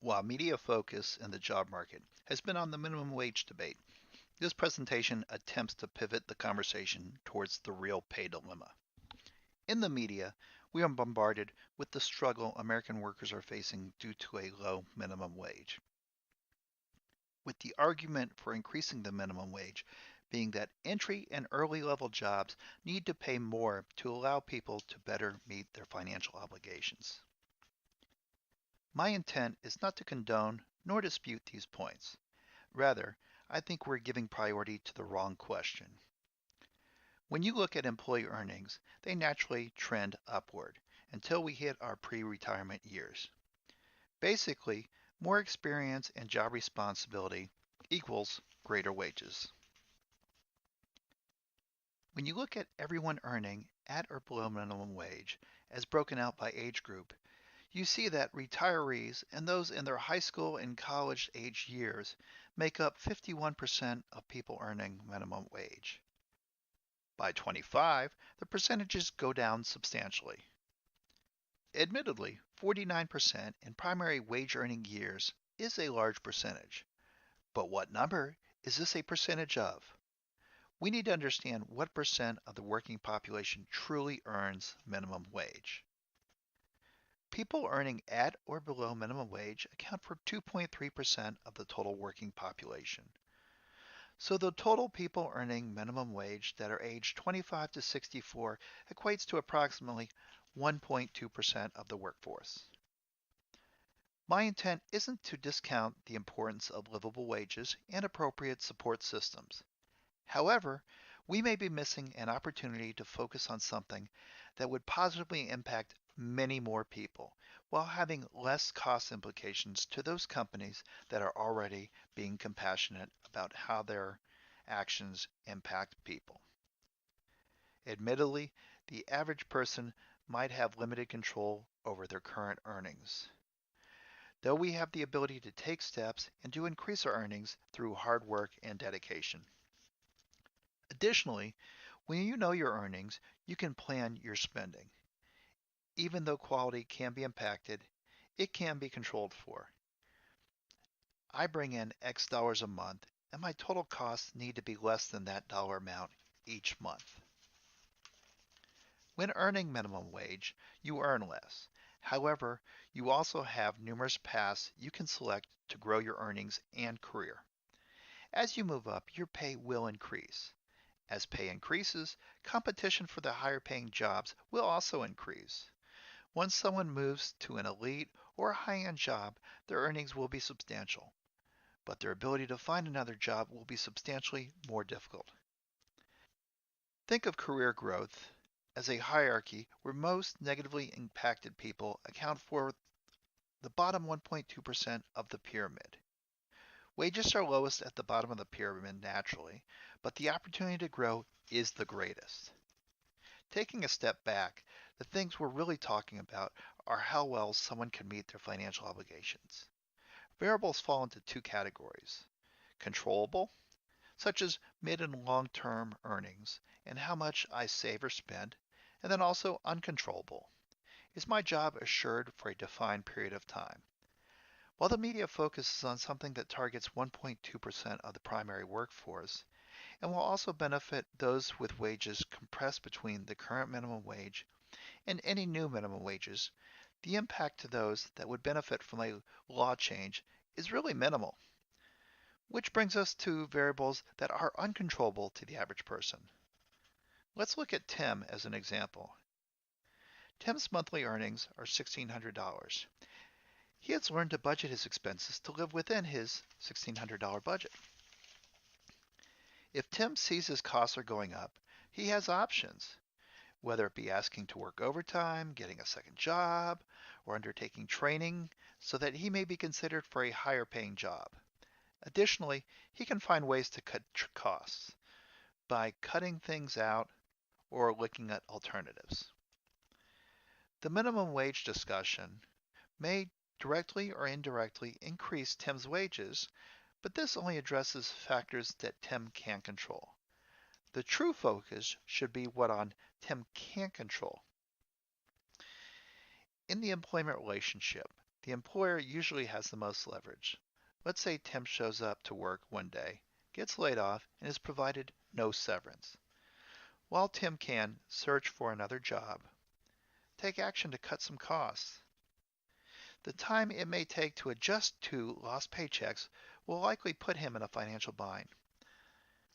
While media focus in the job market has been on the minimum wage debate, this presentation attempts to pivot the conversation towards the real pay dilemma. In the media, we are bombarded with the struggle American workers are facing due to a low minimum wage, with the argument for increasing the minimum wage being that entry and early level jobs need to pay more to allow people to better meet their financial obligations. My intent is not to condone nor dispute these points. Rather, I think we're giving priority to the wrong question. When you look at employee earnings, they naturally trend upward until we hit our pre-retirement years. Basically, more experience and job responsibility equals greater wages. When you look at everyone earning at or below minimum wage, as broken out by age group, you see that retirees and those in their high school and college age years make up 51% of people earning minimum wage. By 25, the percentages go down substantially. Admittedly, 49% in primary wage earning years is a large percentage. But what number is this a percentage of? We need to understand what percent of the working population truly earns minimum wage. People earning at or below minimum wage account for 2.3% of the total working population. So the total people earning minimum wage that are aged 25 to 64 equates to approximately 1.2% of the workforce. My intent isn't to discount the importance of livable wages and appropriate support systems. However, we may be missing an opportunity to focus on something that would positively impact many more people while having less cost implications to those companies that are already being compassionate about how their actions impact people. Admittedly, the average person might have limited control over their current earnings, though we have the ability to take steps and to increase our earnings through hard work and dedication. Additionally, when you know your earnings, you can plan your spending. Even though quality can be impacted, it can be controlled for. I bring in X dollars a month, and my total costs need to be less than that dollar amount each month. When earning minimum wage, you earn less. However, you also have numerous paths you can select to grow your earnings and career. As you move up, your pay will increase. As pay increases, competition for the higher paying jobs will also increase. Once someone moves to an elite or high-end job, their earnings will be substantial, but their ability to find another job will be substantially more difficult. Think of career growth as a hierarchy where most negatively impacted people account for the bottom 1.2% of the pyramid. Wages are lowest at the bottom of the pyramid naturally, but the opportunity to grow is the greatest. Taking a step back, the things we're really talking about are how well someone can meet their financial obligations. Variables fall into two categories: controllable, such as mid and long-term earnings and how much I save or spend, and then also uncontrollable. Is my job assured for a defined period of time? While the media focuses on something that targets 1.2% of the primary workforce, and will also benefit those with wages compressed between the current minimum wage and any new minimum wages, the impact to those that would benefit from a law change is really minimal. Which brings us to variables that are uncontrollable to the average person. Let's look at Tim as an example. Tim's monthly earnings are $1,600. He has learned to budget his expenses to live within his $1,600 budget. If Tim sees his costs are going up, he has options, whether it be asking to work overtime, getting a second job, or undertaking training so that he may be considered for a higher paying job. Additionally, he can find ways to cut costs by cutting things out or looking at alternatives. The minimum wage discussion may directly or indirectly increase Tim's wages, but this only addresses factors that Tim can control. The true focus should be what on Tim can't control. In the employment relationship, The employer usually has the most leverage. Let's say Tim shows up to work one day, gets laid off, and is provided no severance. While Tim can search for another job, take action to cut some costs. The time it may take to adjust to lost paychecks will likely put him in a financial bind.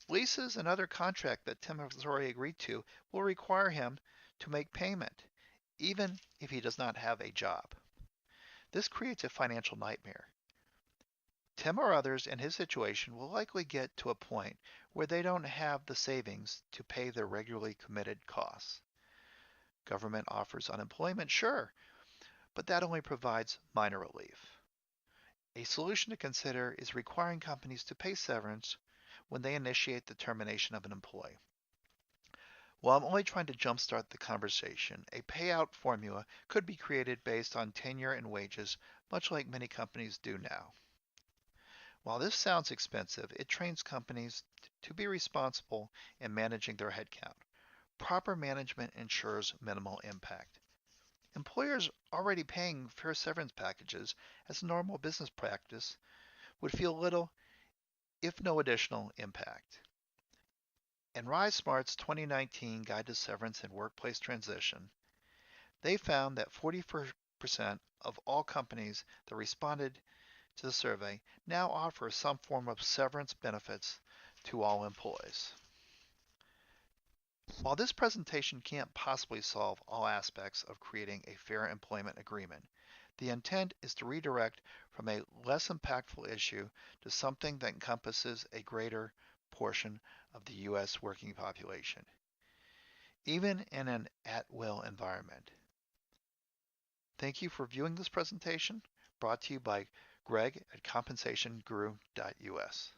Leases and other contract that Tim has already agreed to will require him to make payment, even if he does not have a job. This creates a financial nightmare. Tim or others in his situation will likely get to a point where they don't have the savings to pay their regularly committed costs. Government offers unemployment, sure, but that only provides minor relief. A solution to consider is requiring companies to pay severance when they initiate the termination of an employee. While I'm only trying to jumpstart the conversation, a payout formula could be created based on tenure and wages, much like many companies do now. While this sounds expensive, it trains companies to be responsible in managing their headcount. Proper management ensures minimal impact. Employers already paying fair severance packages as a normal business practice would feel little, if no additional impact. In Rise Smart's 2019 Guide to Severance and Workplace Transition, they found that 44% of all companies that responded to the survey now offer some form of severance benefits to all employees. While this presentation can't possibly solve all aspects of creating a fair employment agreement, the intent is to redirect from a less impactful issue to something that encompasses a greater portion of the U.S. working population, even in an at-will environment. Thank you for viewing this presentation, brought to you by Greg at compensationguru.us.